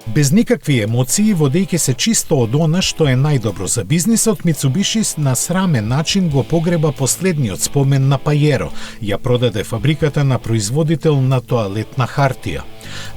Без никакви емоции, водејќи се чисто од она што е најдобро за бизнисот, Мицубиши на срамен начин го погреба последниот спомен на Пајеро. Ја продаде фабриката на производител на тоалетна хартија.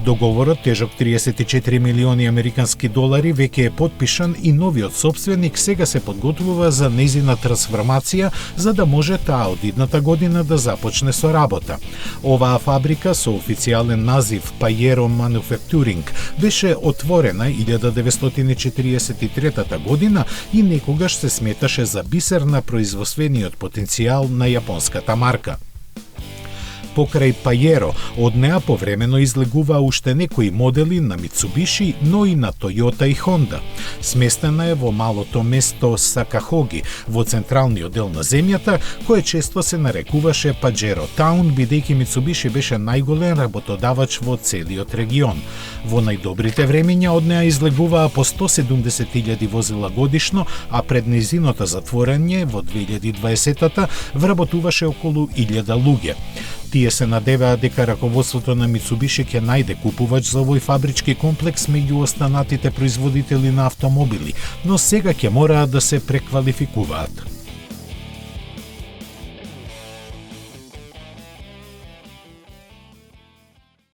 Договорот, тежок 34 милиони американски долари, веќе е потпишан и новиот собственик сега се подготвува за нејзина трансформација, за да може таа од идната година да започне со работа. Оваа фабрика со официјален назив Пајеро Manufacturing беше отворена 1943 година и некогаш се сметаше за бисер на производствениот потенцијал на јапонската марка. Покрај Пајеро, од неа повремено излегуваа уште некои модели на Мицубиши, но и на Тојота и Хонда. Сместена е во малото место Сакахоги, во централниот дел на земјата, кое често се нарекуваше Паджеро Таун, бидејќи Мицубиши беше најголем работодавач во целиот регион. Во најдобрите времења од неа излегуваа по 170.000 возила годишно, а пред нејзиното затворање во 2020-та вработуваше околу 1000 луѓе. Тие се надеваат дека раководството на Мицубиши ќе најде купувач за овој фабрички комплекс меѓу останатите производители на автомобили, но сега ќе мораат да се преквалификуваат.